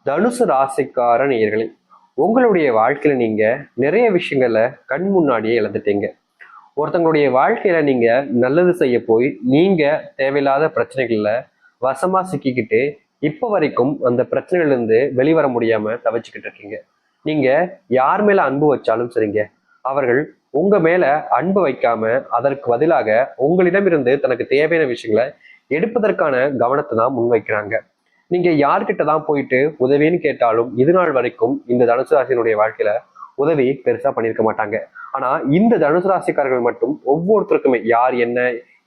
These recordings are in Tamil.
தனுசு ராசிக்கார நேயர்களே, உங்களுடைய வாழ்க்கையில நீங்க நிறைய விஷயங்களை கண் முன்னாடியே இழந்துட்டீங்க. ஒருத்தங்களுடைய வாழ்க்கையில நீங்க நல்லது செய்ய போய் நீங்க தேவையில்லாத பிரச்சனைகள்ல வசமா சிக்கிக்கிட்டு இப்ப வரைக்கும் அந்த பிரச்சனைகள்ல இருந்து வெளிவர முடியாம தவிச்சுக்கிட்டு இருக்கீங்க. நீங்க யார் மேல அன்பு வச்சாலும் சரிங்க, அவர்கள் உங்க மேல அன்பு வைக்காம அதற்கு பதிலாக உங்களிடமிருந்து தனக்கு தேவையான விஷயங்களை எடுப்பதற்கான கவனத்தை தான் முன்வைக்கிறாங்க. நீங்க யார்கிட்ட தான் போயிட்டு உதவின்னு கேட்டாலும் இது நாள் வரைக்கும் இந்த தனுசு ராசியினுடைய வாழ்க்கையில உதவி பெருசா பண்ணியிருக்க மாட்டாங்க. ஆனா இந்த தனுசு ராசிக்காரர்கள் மட்டும் ஒவ்வொருத்தருக்குமே யார் என்ன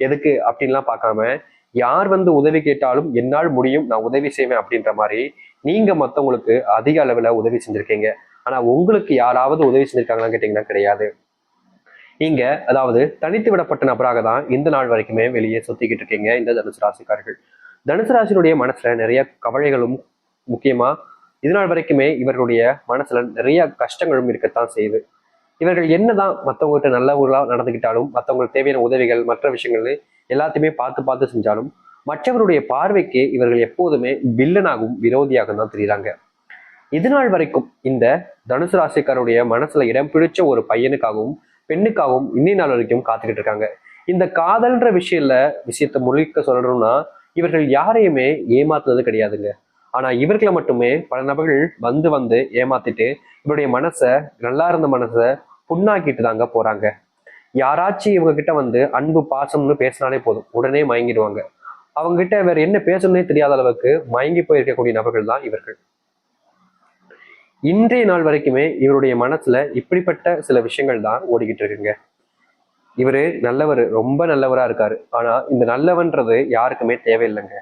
எதுக்கு அப்படின்லாம் பார்க்காம யார் வந்து உதவி கேட்டாலும் என்னால் முடியும், நான் உதவி செய்வேன் அப்படின்ற மாதிரி நீங்க மத்தவங்களுக்கு அதிக அளவுல உதவி செஞ்சிருக்கீங்க. ஆனா உங்களுக்கு யாராவது உதவி செஞ்சிருக்காங்களான்னு கேட்டீங்கன்னா கிடையாது. நீங்க அதாவது தனித்து விடப்பட்ட நபராக தான் இந்த நாள் வரைக்குமே வெளியே சுத்திக்கிட்டு இருக்கீங்க இந்த தனுசு ராசிக்காரர்கள். தனுசு ராசினுடைய மனசுல நிறைய கவலைகளும், முக்கியமா இது நாள் வரைக்குமே இவர்களுடைய மனசுல நிறைய கஷ்டங்களும் இருக்கத்தான் செய்யுது. இவர்கள் என்னதான் மற்றவங்ககிட்ட நல்லவர்களா நடந்துக்கிட்டாலும், மற்றவங்களுக்கு தேவையான உதவிகள் மற்ற விஷயங்கள் எல்லாத்தையுமே பார்த்து பார்த்து செஞ்சாலும் மற்றவருடைய பார்வைக்கு இவர்கள் எப்போதுமே வில்லனாகவும் விரோதியாக தான் தெரியுறாங்க. இது நாள் வரைக்கும் இந்த தனுசு ராசிக்காருடைய மனசுல இடம் பிடிச்ச ஒரு பையனுக்காகவும் பெண்ணுக்காகவும் இன்னி நாள் வரைக்கும் காத்துக்கிட்டு இருக்காங்க. இந்த காதல்ன்ற விஷயத்த முழுக்க சொல்லணும்னா இவர்கள் யாரையுமே ஏமாத்துனது கிடையாதுங்க. ஆனா இவர்களை மட்டுமே பல நபர்கள் வந்து வந்து ஏமாத்திட்டு இவருடைய மனசை, நல்லா இருந்த மனசை புண்ணாக்கிட்டு தாங்க போறாங்க. யாராச்சும் இவங்க கிட்ட வந்து அன்பு பாசம்னு பேசினாலே போதும் உடனே மயங்கிடுவாங்க. அவங்க கிட்ட வேற என்ன பேசணும்னே தெரியாத அளவுக்கு மயங்கி போயிருக்கக்கூடிய நபர்கள் தான் இவர்கள். இன்றைய நாள் வரைக்குமே இவருடைய மனசுல இப்படிப்பட்ட சில விஷயங்கள் தான் ஓடிக்கிட்டு இருக்குங்க. இவரு நல்லவர், ரொம்ப நல்லவரா இருக்காரு. ஆனா இந்த நல்லவன்றது யாருக்குமே தேவையில்லைங்க.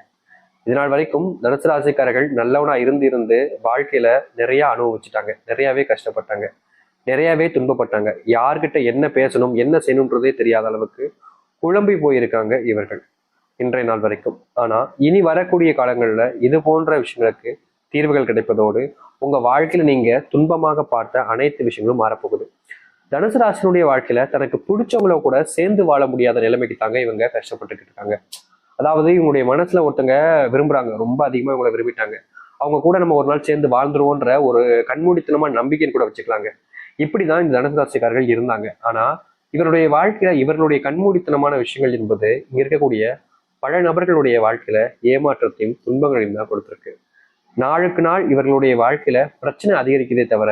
இதனால் வரைக்கும் தனுசு ராசிக்காரர்கள் நல்லவனா இருந்து இருந்து வாழ்க்கையில நிறைய அனுபவிச்சுட்டாங்க, நிறையவே கஷ்டப்பட்டாங்க, நிறையவே துன்பப்பட்டாங்க. யார்கிட்ட என்ன பேசணும் என்ன செய்யணுன்றதே தெரியாத அளவுக்கு குழம்பி போயிருக்காங்க இவர்கள் இன்றைய நாள் வரைக்கும். ஆனா இனி வரக்கூடிய காலங்கள்ல இது போன்ற விஷயங்களுக்கு தீர்வுகள் கிடைப்பதோடு உங்க வாழ்க்கையில நீங்க துன்பமாக பார்த்த அனைத்து விஷயங்களும் மாறப்போகுது. தனுசு ராசினுடைய வாழ்க்கையில தனக்கு பிடிச்சவங்கள கூட சேர்ந்து வாழ முடியாத நிலைமைக்கு தாங்க இவங்க கஷ்டப்பட்டுக்கிட்டு இருக்காங்க. அதாவது இவங்களுடைய மனசுல ஒருத்தங்க விரும்புறாங்க, ரொம்ப அதிகமா இவங்களை விரும்பிட்டாங்க, அவங்க கூட நம்ம ஒரு நாள் சேர்ந்து வாழ்ந்துருவோன்ற ஒரு கண்மூடித்தனமா நம்பிக்கைன்னு கூட வச்சுக்கலாங்க. இப்படிதான் இந்த தனுசு ராசிக்காரர்கள் இருந்தாங்க. ஆனா இவருடைய வாழ்க்கையில இவர்களுடைய கண்மூடித்தனமான விஷயங்கள் என்பது இங்க இருக்கக்கூடிய பல நபர்களுடைய வாழ்க்கையில ஏமாற்றத்தையும் துன்பங்களையும் தான் கொடுத்துருக்கு. நாளுக்கு நாள் இவர்களுடைய வாழ்க்கையில பிரச்சனை அதிகரிக்குதே தவிர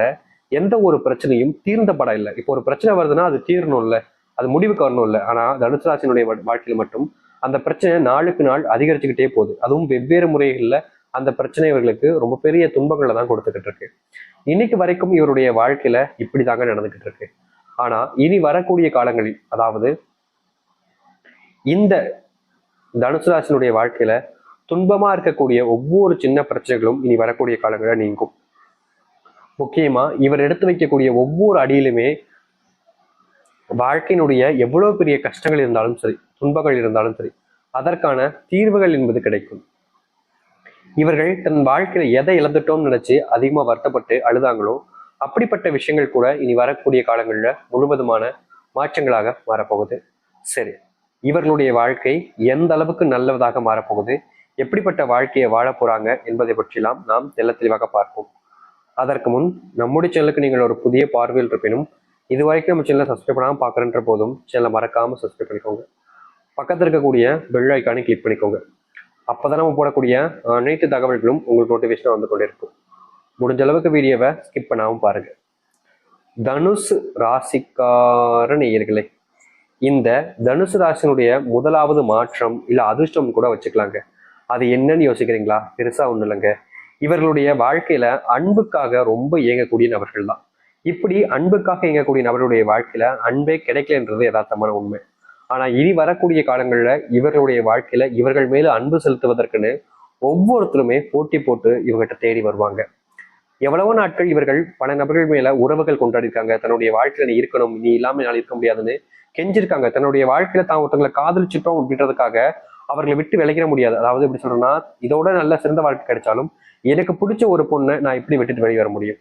எந்த ஒரு பிரச்சனையும் தீர்ந்த படம் இல்லை. இப்போ ஒரு பிரச்சனை வருதுன்னா அது தீரணும் இல்லை, அது முடிவுக்கு வரணும் இல்லை. ஆனா தனுசு ராசினுடைய வாழ்க்கையில மட்டும் அந்த பிரச்சனை நாளுக்கு நாள் அதிகரிச்சுக்கிட்டே போகுது. அதுவும் வெவ்வேறு முறைகள்ல அந்த பிரச்சனை இவர்களுக்கு ரொம்ப பெரிய துன்பங்களை தான் கொடுத்துக்கிட்டு இருக்கு. இன்னைக்கு வரைக்கும் இவருடைய வாழ்க்கையில இப்படிதாங்க நடந்துகிட்டு இருக்கு. ஆனா இனி வரக்கூடிய காலங்களில், அதாவது இந்த தனுசு ராசினுடைய வாழ்க்கையில துன்பமா இருக்கக்கூடிய ஒவ்வொரு சின்ன பிரச்சனைகளும் இனி வரக்கூடிய காலங்களில் நீங்கும். முக்கியமா இவர் எடுத்து வைக்கக்கூடிய ஒவ்வொரு அடியிலுமே வாழ்க்கையினுடைய எவ்வளவு பெரிய கஷ்டங்கள் இருந்தாலும் சரி, துன்பங்கள் இருந்தாலும் சரி, அதற்கான தீர்வுகள் என்பது கிடைக்கும். இவர்கள் தன் வாழ்க்கையில எதை இழந்துட்டோம்னு நினைச்சு அதிகமா வருத்தப்பட்டு அழுதாங்களோ அப்படிப்பட்ட விஷயங்கள் கூட இனி வரக்கூடிய காலங்கள்ல முழுவதுமான மாற்றங்களாக மாறப்போகுது. சரி, இவர்களுடைய வாழ்க்கை எந்த அளவுக்கு நல்லதாக மாறப்போகுது, எப்படிப்பட்ட வாழ்க்கையை வாழ போறாங்க என்பதை பற்றிலாம் நாம் தெள்ள தெளிவாக பார்ப்போம். அதற்கு முன் நம்முடைய சேனலுக்கு நீங்கள் ஒரு புதிய பார்வையில் இருப்பினும் இது வரைக்கும் நம்ம சேனலை சப்ஸ்கிரைப் பண்ணாமல் பார்க்குறன்ற போதும் சேனலை மறக்காமல் சப்ஸ்கிரைப் பண்ணிக்கோங்க. பக்கத்தில் இருக்கக்கூடிய பெல் ஐக்கானை கிளிக் பண்ணிக்கோங்க. அப்போ தான் நம்ம போடக்கூடிய அனைத்து தகவல்களும் உங்களுக்கு நோட்டிஃபிகேஷனாக வந்து கொண்டே இருக்கும். முடிஞ்ச அளவுக்கு வீடியோவை ஸ்கிப் பண்ணாமல் பாருங்கள். தனுசு ராசிக்கார நேயர்களே, இந்த தனுசு ராசினுடைய முதலாவது மாற்றம் இல்லை அதிர்ஷ்டம் கூட வச்சுக்கலாங்க. அது என்னன்னு யோசிக்கிறீங்களா? பெருசா ஒன்றும் இல்லைங்க. இவர்களுடைய வாழ்க்கையில அன்புக்காக ரொம்ப இயங்கக்கூடிய நபர்கள் தான். இப்படி அன்புக்காக இயங்கக்கூடிய நபர்களுடைய வாழ்க்கையில அன்பே கிடைக்கலன்றது யதார்த்தமான உண்மை. ஆனா இனி வரக்கூடிய காலங்கள்ல இவர்களுடைய வாழ்க்கையில இவர்கள் மேல அன்பு செலுத்துவதற்குன்னு ஒவ்வொருத்தருமே போட்டி போட்டு இவங்ககிட்ட தேடி வருவாங்க. எவ்வளவோ நாட்கள் இவர்கள் பல நபர்கள் மேல உறவுகள் கொண்டாடிருக்காங்க. தன்னுடைய வாழ்க்கையில நீ இருக்கணும், நீ இல்லாம என்னால் இருக்க முடியாதுன்னு கெஞ்சிருக்காங்க. தன்னுடைய வாழ்க்கையில தான் ஒருத்தங்களை காதலிச்சுட்டோம் அப்படின்றதுக்காக அவர்களை விட்டு விளைக்கிற முடியாது. அதாவது எப்படி சொல்றேன்னா, இதோட நல்ல சிறந்த வாழ்க்கை கிடைச்சாலும் எனக்கு பிடிச்ச ஒரு பொண்ணை நான் இப்படி விட்டுட்டு வெளியே வர முடியும்?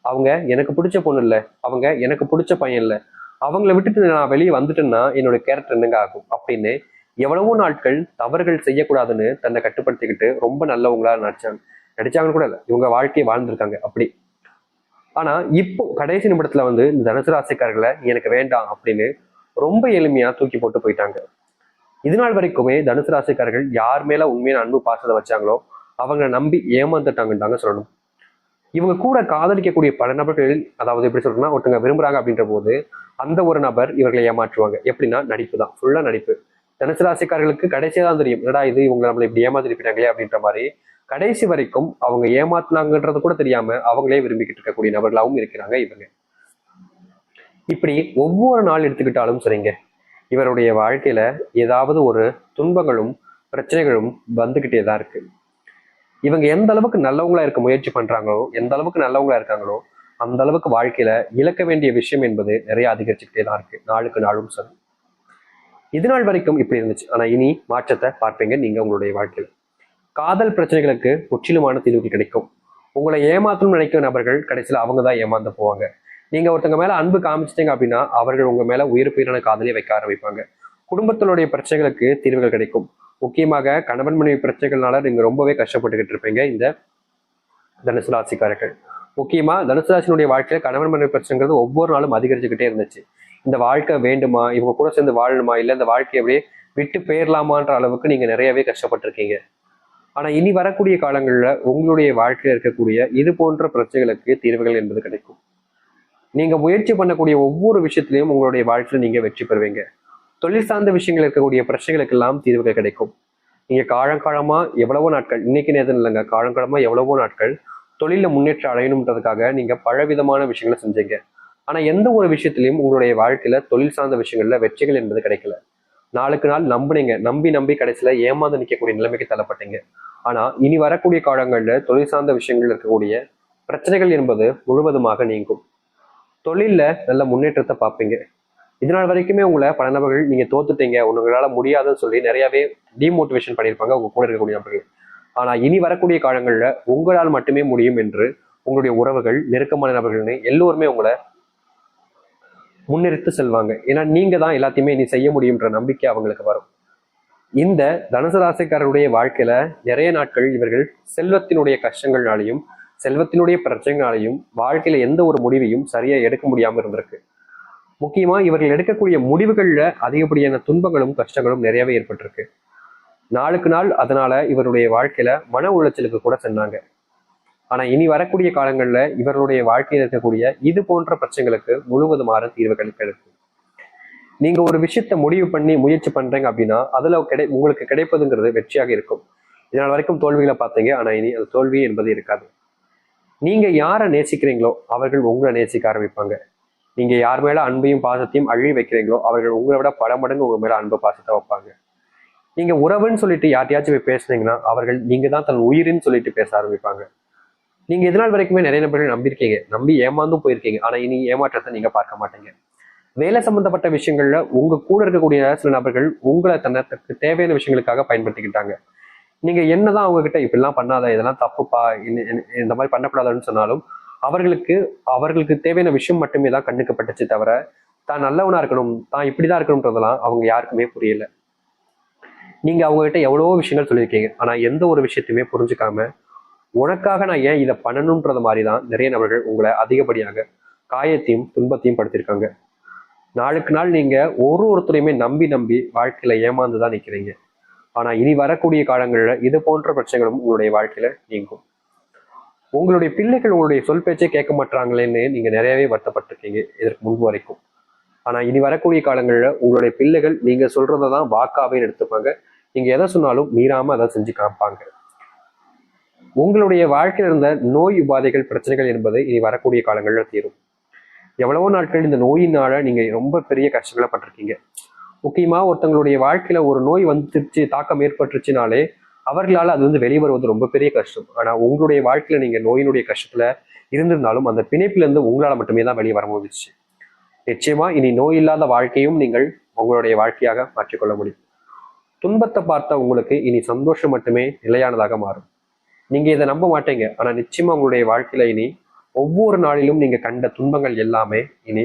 அவங்க எனக்கு பிடிச்ச பொண்ணு இல்லை, அவங்க எனக்கு பிடிச்ச பையன் இல்லை, அவங்கள விட்டுட்டு நான் வெளியே வந்துட்டேன்னா என்னோட கேரக்டர் என்னங்க ஆகும் அப்படின்னு எவ்வளவோ நாட்கள் தவறுகள் செய்யக்கூடாதுன்னு தன்னை கட்டுப்படுத்திக்கிட்டு ரொம்ப நல்லவங்களா நடிச்சாங்கன்னு கூட இல்லை, இவங்க வாழ்க்கையை வாழ்ந்திருக்காங்க அப்படி. ஆனா இப்போ கடைசி நிமிடத்துல வந்து இந்த தனுசு ராசிக்காரர்களை எனக்கு வேண்டாம் அப்படின்னு ரொம்ப எளிமையா தூக்கி போட்டு போயிட்டாங்க. இது நாள் வரைக்குமே தனுசு ராசிக்காரர்கள் யார் மேல உண்மையான அன்பு பாசத்தை வச்சாங்களோ அவங்க நம்பி ஏமாந்துட்டாங்கன்னு தாங்க சொல்லணும். இவங்க கூட காதலிக்கக்கூடிய பல நபர்களில், அதாவது எப்படி சொல்றதுன்னா, ஒருத்தங்க விரும்புறாங்க அப்படின்ற போது அந்த ஒரு நபர் இவர்களை ஏமாற்றுவாங்க. எப்படின்னா நடிப்பு தான், ஃபுல்லா நடிப்பு. தனுசு ராசிக்காரர்களுக்கு கடைசியா தான் தெரியும், என்னடா இது இவங்க நம்மளை இப்படி ஏமாத்திருப்பாங்களே அப்படின்ற மாதிரி. கடைசி வரைக்கும் அவங்க ஏமாத்தினாங்கன்றது கூட தெரியாம அவங்களே விரும்பிக்கிட்டு இருக்கக்கூடிய நபர்களாகவும் இருக்கிறாங்க இவங்க. இப்படி ஒவ்வொரு நாள் எடுத்துக்கிட்டாலும் சரிங்க, இவருடைய வாழ்க்கையில ஏதாவது ஒரு துன்பங்களும் பிரச்சனைகளும் வந்துகிட்டே தான் இருக்கு. இவங்க எந்த அளவுக்கு நல்லவங்களா இருக்க முயற்சி பண்றாங்களோ, எந்த அளவுக்கு நல்லவங்களா இருக்காங்களோ, அந்த அளவுக்கு வாழ்க்கையில இழக்க வேண்டிய விஷயம் என்பது நிறைய அதிகரிச்சுக்கிட்டே தான் இருக்கு, நாளுக்கு நாளும் சரி. இது நாள் வரைக்கும் இப்படி இருந்துச்சு, ஆனா இனி மாற்றத்தை பார்ப்பீங்க நீங்க உங்களுடைய வாழ்க்கையில. காதல் பிரச்சனைகளுக்கு முற்றிலுமான தீர்வு கிடைக்கும். உங்களை ஏமாத்தணும்னு நினைக்கிற நபர்கள் கடைசியில் அவங்க தான் ஏமாந்து போவாங்க. நீங்க ஒருத்தங்க மேல அன்பு காமிச்சிட்டீங்க அப்படின்னா அவர்கள் உங்க மேல உயிரான காதலியை வைக்க ஆரம்பிப்பாங்க. குடும்பத்தினுடைய பிரச்சனைகளுக்கு தீர்வுகள் கிடைக்கும். முக்கியமாக கணவன் மனைவி பிரச்சனைகள்னால நீங்க ரொம்பவே கஷ்டப்பட்டுக்கிட்டு இருப்பீங்க இந்த தனுசு ராசிக்காரர்கள். முக்கியமா தனுசு ராசினுடைய வாழ்க்கையில கணவன் மனைவி பிரச்சனைங்கிறது ஒவ்வொரு நாளும் அதிகரிச்சுக்கிட்டே இருந்துச்சு. இந்த வாழ்க்கை வேண்டுமா, இவங்க கூட சேர்ந்து வாழணுமா, இல்லை இந்த வாழ்க்கையை அப்படியே விட்டு போயிடலாமான்ற அளவுக்கு நீங்க நிறையவே கஷ்டப்பட்டிருக்கீங்க. ஆனா இனி வரக்கூடிய காலங்கள்ல உங்களுடைய வாழ்க்கையில இருக்கக்கூடிய இது போன்ற பிரச்சனைகளுக்கு தீர்வுகள் என்பது கிடைக்கும். நீங்க முயற்சி பண்ணக்கூடிய ஒவ்வொரு விஷயத்திலையும் உங்களுடைய வாழ்க்கையில நீங்க வெற்றி பெறுவீங்க. தொழில் சார்ந்த விஷயங்கள் இருக்கக்கூடிய பிரச்சனைகளுக்கு எல்லாம் தீர்வுகள் கிடைக்கும். நீங்க காலங்காலமா எவ்வளவோ நாட்கள், இன்னைக்கு நேரம் இல்லைங்க, காலங்காலமா எவ்வளவோ நாட்கள் தொழில முன்னேற்றம் அடையணுன்றதுக்காக நீங்க பலவிதமான விஷயங்களை செஞ்சீங்க. ஆனா எந்த ஒரு விஷயத்திலையும் உங்களுடைய வாழ்க்கையில தொழில் சார்ந்த விஷயங்கள்ல வெற்றிகள் என்பது கிடைக்கல. நாளுக்கு நாள் நம்புனீங்க, நம்பி நம்பி கடைசியில ஏமாந்து நிற்கக்கூடிய நிலைமைக்கு தள்ளப்பட்டீங்க. ஆனா இனி வரக்கூடிய காலங்கள்ல தொழில் சார்ந்த விஷயங்கள் இருக்கக்கூடிய பிரச்சனைகள் என்பது முழுவதுமாக நீங்கும். தொழில்ல நல்ல முன்னேற்றத்தை பார்ப்பீங்க. இதனால் வரைக்குமே உங்களை பல நபர்கள் நீங்க தோத்துட்டீங்க, உங்களால முடியாதுன்னு சொல்லி நிறையவே டிமோட்டிவேஷன் பண்ணியிருப்பாங்க உங்க கூட இருக்கக்கூடிய நபர்கள். ஆனா இனி வரக்கூடிய காலங்கள்ல உங்களால் மட்டுமே முடியும் என்று உங்களுடைய உறவுகள், நெருக்கமான நபர்கள்னு எல்லோருமே உங்களை முன்னிறுத்து செல்வாங்க. ஏன்னா நீங்க தான் எல்லாத்தையுமே இனி செய்ய முடியும்ன்ற நம்பிக்கை அவங்களுக்கு வரும். இந்த தனுசு ராசிக்காரருடைய வாழ்க்கையில நிறைய நாட்கள் இவர்கள் செல்வத்தினுடைய கஷ்டங்கள்னாலையும் செல்வத்தினுடைய பிரச்சனைகளாலையும் வாழ்க்கையில எந்த ஒரு முடிவையும் சரியா எடுக்க முடியாம இருந்திருக்கு. முக்கியமா இவர்கள் எடுக்கக்கூடிய முடிவுகள்ல அதிகப்படியான துன்பங்களும் கஷ்டங்களும் நிறையவே ஏற்பட்டிருக்கு. நாளுக்கு நாள் அதனால இவருடைய வாழ்க்கையில மன உளைச்சலுக்கு கூட சென்றாங்க. ஆனா இனி வரக்கூடிய காலங்கள்ல இவர்களுடைய வாழ்க்கையில் இருக்கக்கூடிய இது போன்ற பிரச்சனைகளுக்கு முழுவதுமான தீர்வுகள் கிடைக்கும். நீங்க ஒரு விஷயத்த முடிவு பண்ணி முயற்சி பண்றீங்க அப்படின்னா அதுல உங்களுக்கு கிடைப்பதுங்கிறது வெற்றியாக இருக்கும். இதனால் வரைக்கும் தோல்விகளை பார்த்தீங்க, ஆனா இனி அது தோல்வி என்பது இருக்காது. நீங்க யாரை நேசிக்கிறீங்களோ அவர்கள் உங்களை நேசிக்க ஆரம்பிப்பாங்க. நீங்க யார் மேல அன்பையும் பாசத்தையும் அள்ளி வைக்கிறீங்களோ அவர்கள் உங்களை விட பல மடங்கு உங்க மேல அன்பு பாசத்தை வைப்பாங்க. நீங்க உறவுன்னு சொல்லிட்டு யார்ட்டையாச்சும் போய் பேசுனீங்கன்னா அவர்கள் நீங்க தான் தன் உயிரின்னு சொல்லிட்டு பேச ஆரம்பிப்பாங்க. நீங்க இதனால் வரைக்குமே நிறைய நபர்கள் நம்பியிருக்கீங்க, நம்பி ஏமாந்தும் போயிருக்கீங்க. ஆனா இனி ஏமாற்றத்தை நீங்க பார்க்க மாட்டீங்க. வேலை சம்பந்தப்பட்ட விஷயங்கள்ல உங்க கூட இருக்கக்கூடிய சில நபர்கள் உங்களை தனக்கு தேவையான விஷயங்களுக்காக பயன்படுத்திக்கிட்டாங்க. நீங்க என்னதான் அவங்க கிட்ட இப்படிலாம் பண்ணாத, இதெல்லாம் தப்புப்பா, இந்த மாதிரி பண்ணக்கூடாதுன்னு சொன்னாலும் அவர்களுக்கு தேவையான விஷயம் மட்டுமே தான் கண்ணுக்கப்பட்டுச்சு தவிர தான் நல்லவனா இருக்கணும், தான் இப்படிதான் இருக்கணும்ன்றதெல்லாம் அவங்க யாருக்குமே புரியல. நீங்க அவங்க கிட்ட எவ்வளவோ விஷயங்கள் சொல்லியிருக்கீங்க, ஆனா எந்த ஒரு விஷயத்தையுமே புரிஞ்சுக்காம உனக்காக நான் ஏன் இதை பண்ணணும்ன்றது மாதிரி தான் நிறைய நபர்கள் உங்களை அதிகப்படியாக காயத்தையும் துன்பத்தையும் படுத்திருக்காங்க. நாளுக்கு நாள் நீங்க ஒருத்தரையுமே நம்பி நம்பி வாழ்க்கையில ஏமாந்துதான் நிற்கிறீங்க. ஆனா இனி வரக்கூடிய காலங்கள்ல இது போன்ற பிரச்சனைகளும் உங்களுடைய வாழ்க்கையில நீங்கும். உங்களுடைய பிள்ளைகள் உங்களுடைய சொல் பேச்சை கேட்க மாட்டாங்களேன்னு நீங்க நிறையவே வருத்தப்பட்டிருக்கீங்க இதற்கு முன்பு வரைக்கும். ஆனா இனி வரக்கூடிய காலங்கள்ல உங்களுடைய பிள்ளைகள் நீங்க சொல்றதான் வாக்காவே எடுத்துப்பாங்க. நீங்க எதை சொன்னாலும் மீறாம அதை செஞ்சு காப்பாங்க. உங்களுடைய வாழ்க்கையில் இருந்த நோய் உபாதைகள் பிரச்சனைகள் என்பது இனி வரக்கூடிய காலங்கள்ல தீரும். எவ்வளவோ நாட்கள் இந்த நோயினால நீங்க ரொம்ப பெரிய கஷ்டங்களை பட்டிருக்கீங்க. முக்கியமா ஒருத்தங்களுடைய வாழ்க்கையில ஒரு நோய் வந்துருச்சு, தாக்கம் ஏற்பட்டுருச்சுனாலே அவர்களால் அது வெளிவருவது ரொம்ப பெரிய கஷ்டம். ஆனா உங்களுடைய வாழ்க்கையில நீங்க நோயினுடைய கஷ்டத்துல இருந்திருந்தாலும் அந்த பிணைப்புல இருந்து உங்களால மட்டுமே தான் வெளியே வர முடிஞ்சிச்சு. நிச்சயமா இனி நோய் இல்லாத வாழ்க்கையும் நீங்கள் உங்களுடைய வாழ்க்கையாக மாற்றிக்கொள்ள முடியும். துன்பத்தை பார்த்த உங்களுக்கு இனி சந்தோஷம் மட்டுமே நிலையானதாக மாறும். நீங்க இதை நம்ப மாட்டீங்க, ஆனா நிச்சயமா உங்களுடைய வாழ்க்கையில இனி ஒவ்வொரு நாளிலும் நீங்க கண்ட துன்பங்கள் எல்லாமே இனி